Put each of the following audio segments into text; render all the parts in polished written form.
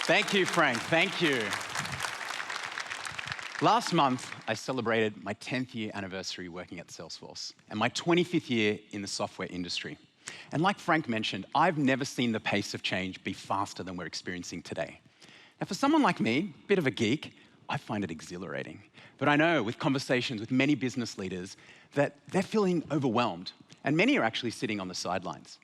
Thank you, Frank. Thank you. Last month, I celebrated my 10th year anniversary working at Salesforce and my 25th year in the software industry. And like Frank mentioned, I've never seen the pace of change be faster than we're experiencing today. Now, for someone like me, a bit of a geek, I find it exhilarating. But I know with conversations with many business leaders that they're feeling overwhelmed, and many are actually sitting on the sidelines.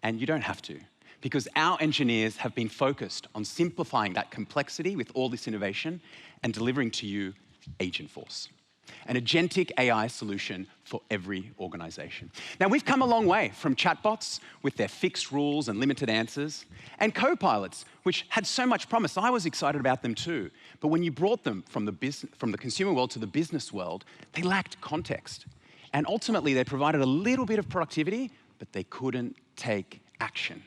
And you don't have to, because our engineers have been focused on simplifying that complexity with all this innovation and delivering to you Agentforce, an agentic AI solution for every organization. Now, we've come a long way from chatbots with their fixed rules and limited answers, and co-pilots, which had so much promise. I was excited about them too. But when you brought them from the consumer world to the business world, they lacked context. And ultimately, they provided a little bit of productivity, but they couldn't take action.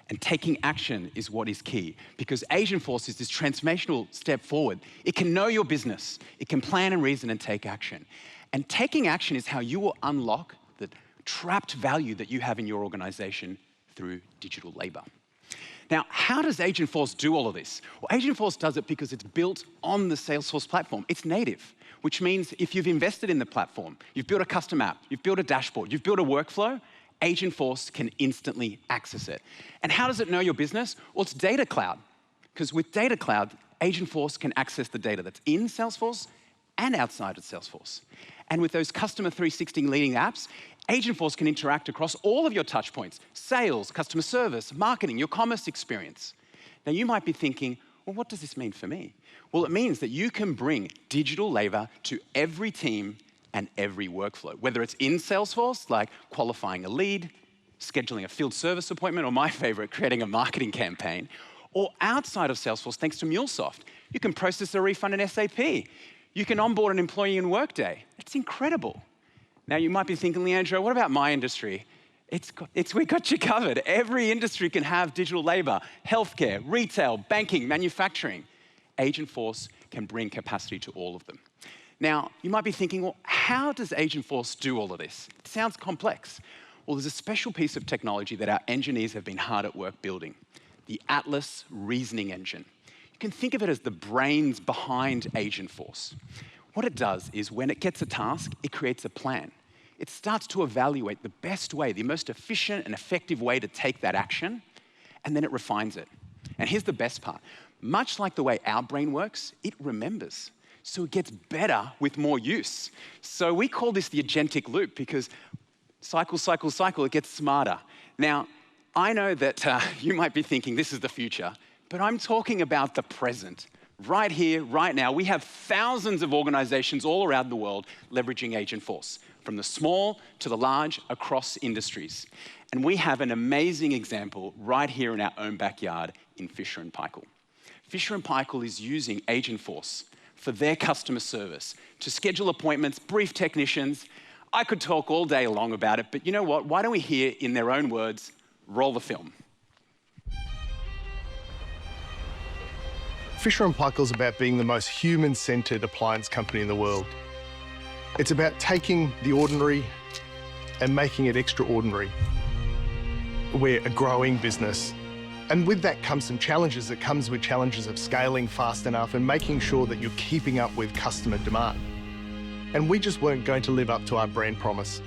And taking action is what is key, because Agentforce is this transformational step forward. It can know your business, it can plan and reason and take action. And taking action is how you will unlock the trapped value that you have in your organization through digital labor. Now, how does Agentforce do all of this? Well, Agentforce does it because it's built on the Salesforce platform. It's native, which means if you've invested in the platform, you've built a custom app, you've built a dashboard, you've built a workflow, Agentforce can instantly access it. And how does it know your business? Well, it's Data Cloud, because with Data Cloud, Agentforce can access the data that's in Salesforce and outside of Salesforce. And with those Customer 360 leading apps, Agentforce can interact across all of your touch points: sales, customer service, marketing, your commerce experience. Now, you might be thinking, well, what does this mean for me? Well, it means that you can bring digital labor to every team and every workflow, whether it's in Salesforce, like qualifying a lead, scheduling a field service appointment, or my favorite, creating a marketing campaign, or outside of Salesforce, thanks to MuleSoft. You can process a refund in SAP. You can onboard an employee in Workday. It's incredible. Now, you might be thinking, Leandro, what about my industry? We got you covered. Every industry can have digital labor: healthcare, retail, banking, manufacturing. Agentforce can bring capacity to all of them. Now, you might be thinking, well, how does Agentforce do all of this? It sounds complex. Well, there's a special piece of technology that our engineers have been hard at work building: the Atlas Reasoning Engine. You can think of it as the brains behind Agentforce. What it does is when it gets a task, it creates a plan. It starts to evaluate the best way, the most efficient and effective way to take that action, and then it refines it. And here's the best part. Much like the way our brain works, it remembers. So it gets better with more use. So we call this the agentic loop, because cycle, cycle, cycle, it gets smarter. Now, I know that you might be thinking this is the future, but I'm talking about the present. Right here, right now, we have thousands of organizations all around the world leveraging Agentforce, from the small to the large, across industries. And we have an amazing example right here in our own backyard in Fisher Paykel. Fisher Paykel is using Agentforce for their customer service, to schedule appointments, brief technicians. I could talk all day long about it, but you know what? Why don't we hear, in their own words, roll the film. Fisher Paykel is about being the most human-centered appliance company in the world. It's about taking the ordinary and making it extraordinary. We're a growing business. And with that comes some challenges. It comes with challenges of scaling fast enough and making sure that you're keeping up with customer demand. And we just weren't going to live up to our brand promise.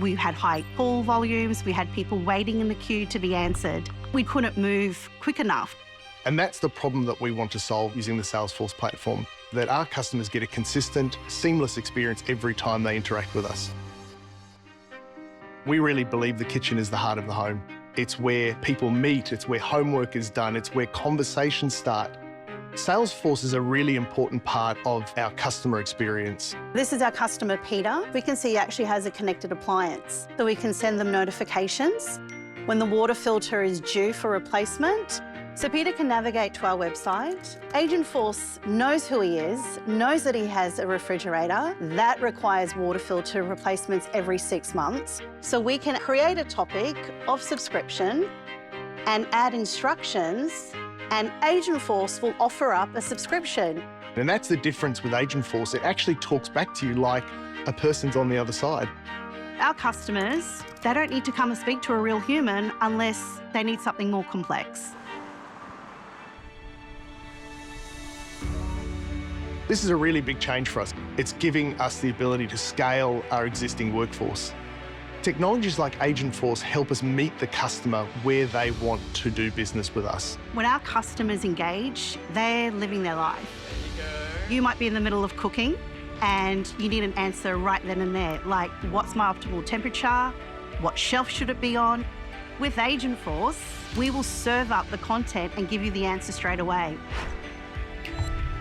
We had high call volumes. We had people waiting in the queue to be answered. We couldn't move quick enough. And that's the problem that we want to solve using the Salesforce platform, that our customers get a consistent, seamless experience every time they interact with us. We really believe the kitchen is the heart of the home. It's where people meet, it's where homework is done, it's where conversations start. Salesforce is a really important part of our customer experience. This is our customer, Peter. We can see he actually has a connected appliance, so we can send them notifications when the water filter is due for replacement. So Peter can navigate to our website. Agentforce knows who he is, knows that he has a refrigerator. That requires water filter replacements every 6 months. So we can create a topic of subscription and add instructions, and Agentforce will offer up a subscription. And that's the difference with Agentforce. It actually talks back to you like a person's on the other side. Our customers, they don't need to come and speak to a real human unless they need something more complex. This is a really big change for us. It's giving us the ability to scale our existing workforce. Technologies like Agentforce help us meet the customer where they want to do business with us. When our customers engage, they're living their life. You might be in the middle of cooking and you need an answer right then and there, like what's my optimal temperature? What shelf should it be on? With Agentforce, we will serve up the content and give you the answer straight away.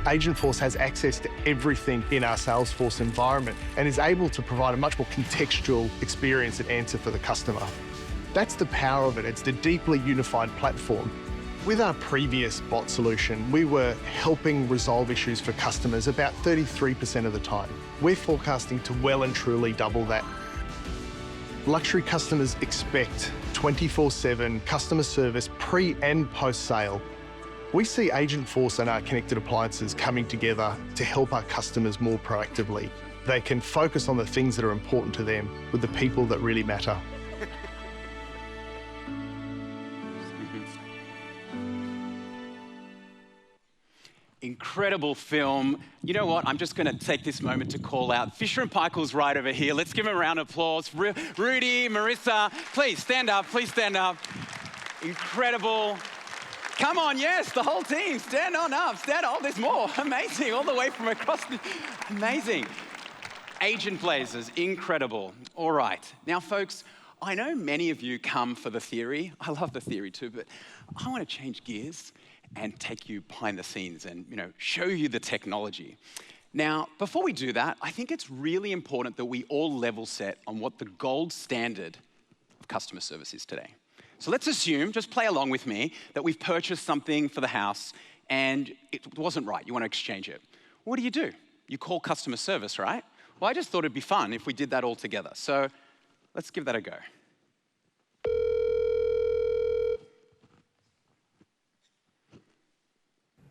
Agentforce has access to everything in our Salesforce environment and is able to provide a much more contextual experience and answer for the customer. That's the power of it. It's the deeply unified platform. With our previous bot solution, we were helping resolve issues for customers about 33% of the time. We're forecasting to well and truly double that. Luxury customers expect 24/7 customer service pre and post-sale. We see Agentforce and our connected appliances coming together to help our customers more proactively. They can focus on the things that are important to them with the people that really matter. Incredible film. You know what? I'm just going to take this moment to call out Fisher & Paykel's right over here. Let's give them a round of applause. Rudy, Marissa, please stand up. Please stand up. Incredible. Come on, yes, the whole team. Stand on up. Stand on. Oh, there's more. Amazing. All the way from across the... Amazing. Agent Blazers. Incredible. All right. Now, folks, I know many of you come for the theory. I love the theory too, but I want to change gears and take you behind the scenes and, show you the technology. Now, before we do that, I think it's really important that we all level set on what the gold standard of customer service is today. So let's assume, just play along with me, that we've purchased something for the house and it wasn't right. You want to exchange it. What do? You call customer service, right? Well, I just thought it'd be fun if we did that all together. So let's give that a go.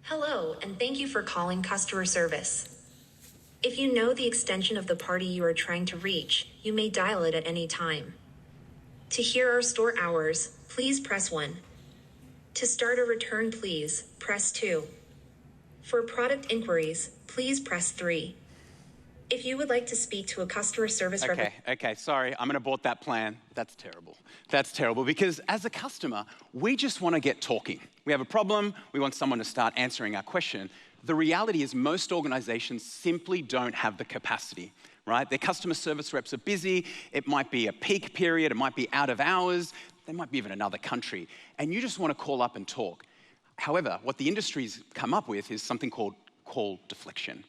Hello, and thank you for calling customer service. If you know the extension of the party you are trying to reach, you may dial it at any time. To hear our store hours, please press 1. To start a return, please press 2. For product inquiries, please press 3. If you would like to speak to a customer service Okay, sorry, I'm gonna abort that plan. That's terrible. That's terrible because as a customer, we just wanna get talking. We have a problem, we want someone to start answering our question. The reality is most organizations simply don't have the capacity, right? Their customer service reps are busy, it might be a peak period, it might be out of hours, they might be even another country, and you just wanna call up and talk. However, what the industry's come up with is something called call deflection.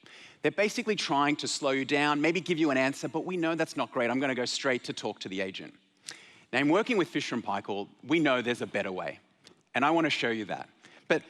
They're basically trying to slow you down, maybe give you an answer, but we know that's not great. I'm gonna go straight to talk to the agent. Now, in working with Fisher & Paykel, we know there's a better way, and I wanna show you that. But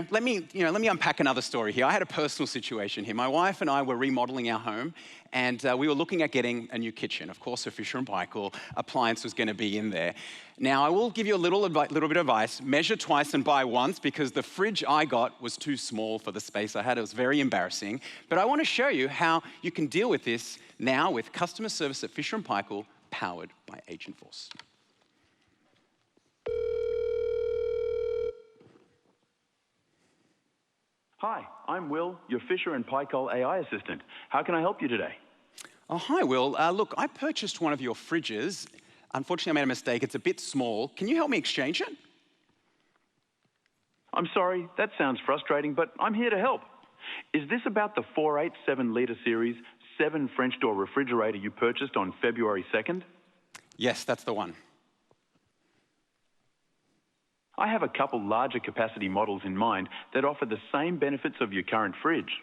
let me unpack another story here. I had a personal situation here. My wife and I were remodeling our home, and we were looking at getting a new kitchen. Of course, a Fisher & Paykel appliance was going to be in there. Now, I will give you a little bit of advice. Measure twice and buy once, because the fridge I got was too small for the space I had. It was very embarrassing. But I want to show you how you can deal with this now with customer service at Fisher & Paykel, powered by Agentforce. Hi, I'm Will, your Fisher & Paykel AI assistant. How can I help you today? Oh, hi, Will. Look, I purchased one of your fridges. Unfortunately, I made a mistake. It's a bit small. Can you help me exchange it? I'm sorry, that sounds frustrating, but I'm here to help. Is this about the 487-litre series 7 French door refrigerator you purchased on February 2nd? Yes, that's the one. I have a couple larger capacity models in mind that offer the same benefits of your current fridge.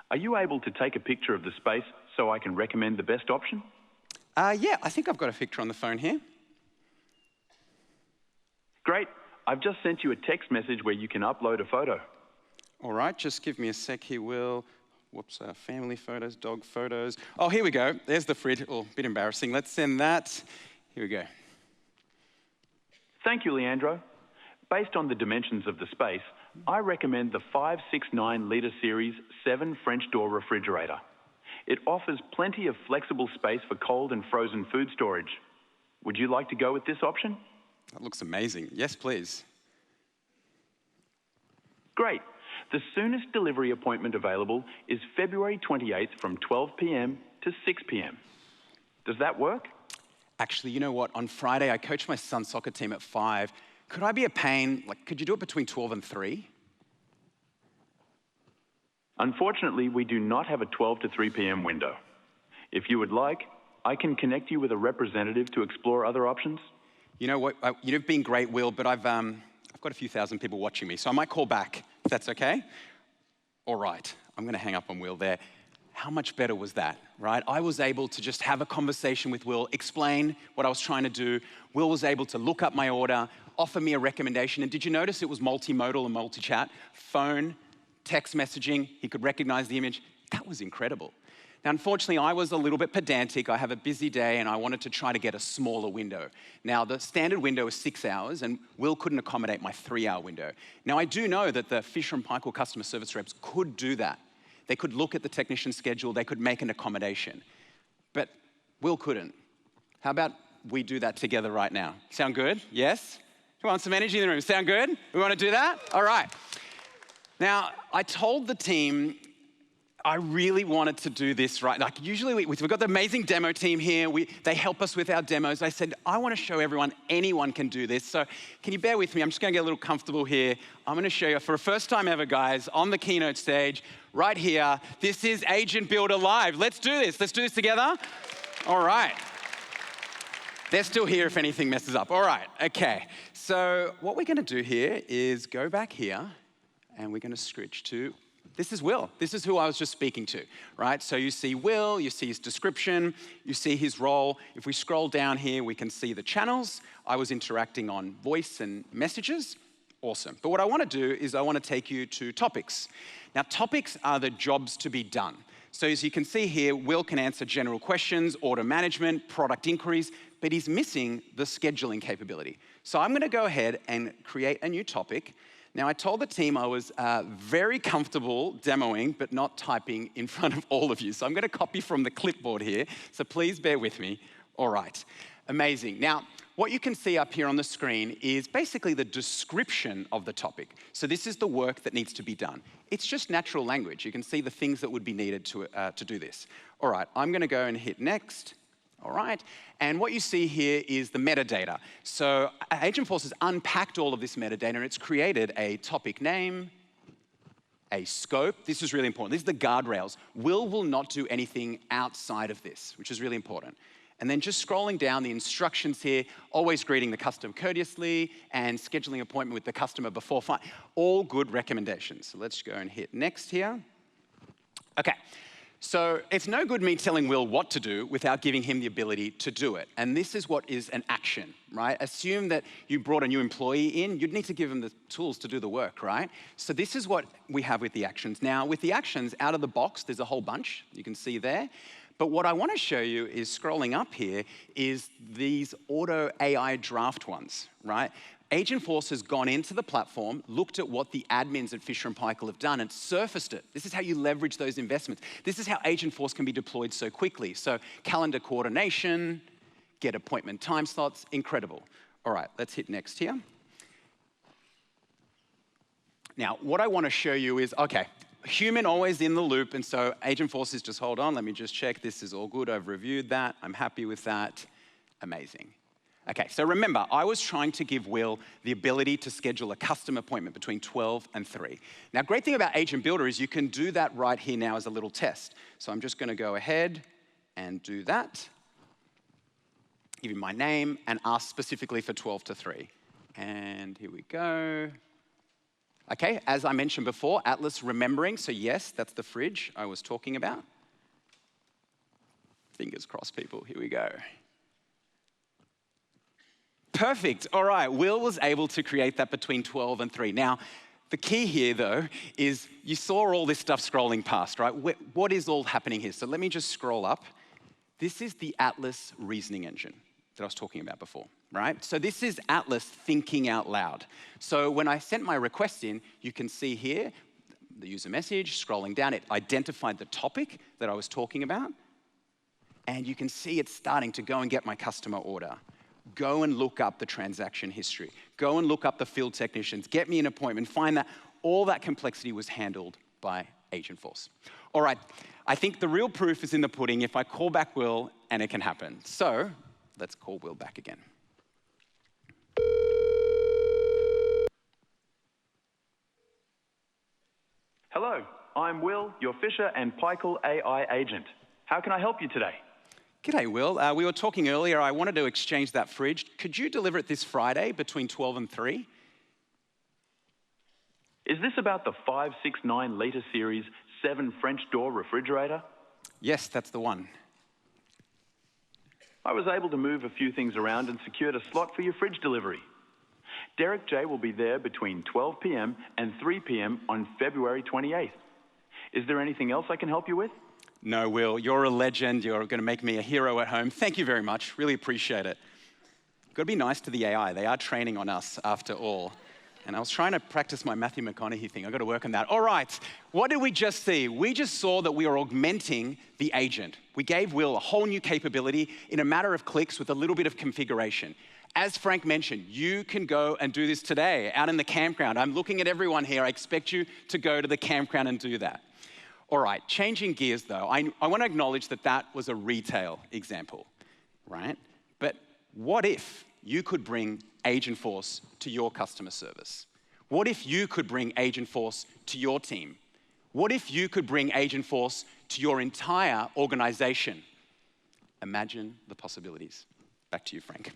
Are you able to take a picture of the space so I can recommend the best option? Yeah, I think I've got a picture on the phone here. Great. I've just sent you a text message where you can upload a photo. All right, just give me a sec here, Will. Whoops, family photos, dog photos. Oh, here we go. There's the fridge. Oh, a bit embarrassing. Let's send that. Here we go. Thank you, Leandro. Based on the dimensions of the space, I recommend the 569-litre series 7 French door refrigerator. It offers plenty of flexible space for cold and frozen food storage. Would you like to go with this option? That looks amazing. Yes, please. Great. The soonest delivery appointment available is February 28th from 12 p.m. to 6 p.m. Does that work? Actually, you know what? On Friday, I coached my son's soccer team at 5. Could I be a pain? Could you do it between 12 and 3? Unfortunately, we do not have a 12 to 3 p.m. window. If you would like, I can connect you with a representative to explore other options. You know what? You've been great, Will, but I've got a few thousand people watching me, so I might call back, if that's okay. All right, I'm gonna hang up on Will there. How much better was that, right? I was able to just have a conversation with Will, explain what I was trying to do. Will was able to look up my order, offer me a recommendation, and did you notice it was multimodal and multi-chat? Phone, text messaging, he could recognize the image. That was incredible. Now, unfortunately, I was a little bit pedantic. I have a busy day, and I wanted to try to get a smaller window. Now, the standard window is 6 hours, and Will couldn't accommodate my 3-hour window. Now, I do know that the Fisher Paykel customer service reps could do that. They could look at the technician schedule, they could make an accommodation. But Will couldn't. How about we do that together right now? Sound good? Yes? We want some energy in the room. Sound good? We want to do that? All right. Now, I told the team I really wanted to do this right. Like usually we've got the amazing demo team here. They help us with our demos. I said, I want to show everyone anyone can do this. So can you bear with me? I'm just going to get a little comfortable here. I'm going to show you for the first time ever, guys, on the keynote stage, right here. This is Agent Builder Live. Let's do this. Let's do this together. All right. They're still here if anything messes up. All right. Okay. So what we're going to do here is go back here and we're going to switch to this is Will. This is who I was just speaking to, right? So you see Will, you see his description, you see his role. If we scroll down here, we can see the channels. I was interacting on voice and messages. Awesome. But what I want to do is I want to take you to topics. Now, topics are the jobs to be done. So as you can see here, Will can answer general questions, order management, product inquiries, but he's missing the scheduling capability. So I'm going to go ahead and create a new topic. Now, I told the team I was very comfortable demoing, but not typing in front of all of you. So I'm going to copy from the clipboard here. So please bear with me. All right. Amazing. Now, what you can see up here on the screen is basically the description of the topic. So this is the work that needs to be done. It's just natural language. You can see the things that would be needed to do this. All right. I'm going to go and hit next. All right, and what you see here is the metadata. So Agentforce has unpacked all of this metadata and it's created a topic name, a scope. This is really important. These are the guardrails. Will not do anything outside of this, which is really important. And then just scrolling down the instructions here, always greeting the customer courteously and scheduling an appointment with the customer before flight. All good recommendations. So let's go and hit next here. Okay. So it's no good me telling Will what to do without giving him the ability to do it. And this is what is an action, right? Assume that you brought a new employee in, you'd need to give them the tools to do the work, right? So this is what we have with the actions. Now, with the actions, out of the box, there's a whole bunch you can see there. But what I want to show you is scrolling up here is these auto AI draft ones, right? Agentforce has gone into the platform, looked at what the admins at Fisher Paykel have done and surfaced it. This is how you leverage those investments. This is how Agentforce can be deployed so quickly. So calendar coordination, get appointment time slots, incredible. All right, let's hit next here. Now, what I want to show you is, okay, human always in the loop, and so Agentforce is just, hold on, let me just check. This is all good, I've reviewed that, I'm happy with that, amazing. Okay, so remember, I was trying to give Will the ability to schedule a custom appointment between 12 and 3. Now, great thing about Agent Builder is you can do that right here now as a little test. So I'm just going to go ahead and do that. Give him my name and ask specifically for 12 to 3. And here we go. Okay, as I mentioned before, Atlas remembering. So yes, that's the fridge I was talking about. Fingers crossed, people. Here we go. Perfect. All right, Will was able to create that between 12 and 3. Now, the key here, though, is you saw all this stuff scrolling past, right? What is all happening here? So let me just scroll up. This is the Atlas reasoning engine that I was talking about before, right? So this is Atlas thinking out loud. So when I sent my request in, you can see here the user message, scrolling down, it identified the topic that I was talking about. And you can see it's starting to go and get my customer order. Go and look up the transaction history. Go and look up the field technicians. Get me an appointment. Find that. all that complexity was handled by Agentforce. All right, I think the real proof is in the pudding if I call back Will and it can happen. So let's call Will back again. Hello, I'm Will, your Fisher and Paykel AI agent. How can I help you today? G'day, Will. We were talking earlier. I wanted to exchange that fridge. Could you deliver it this Friday between 12 and 3? Is this about the 569 litre series 7 French door refrigerator? Yes, that's the one. I was able to move a few things around and secured a slot for your fridge delivery. Derek J will be there between 12 p.m. and 3 p.m. on February 28th. Is there anything else I can help you with? No, Will, you're a legend. You're going to make me a hero at home. Thank you very much. Really appreciate it. Got to be nice to the AI. They are training on us after all. And I was trying to practice my Matthew McConaughey thing. I've got to work on that. All right, what did we just see? We just saw that we are augmenting the agent. We gave Will a whole new capability in a matter of clicks with a little bit of configuration. As Frank mentioned, you can go and do this today out in the campground. I'm looking at everyone here. I expect you to go to the campground and do that. All right, changing gears though, I want to acknowledge that that was a retail example, right? But what if you could bring Agentforce to your customer service? What if you could bring Agentforce to your team? What if you could bring Agentforce to your entire organization? Imagine the possibilities. Back to you, Frank.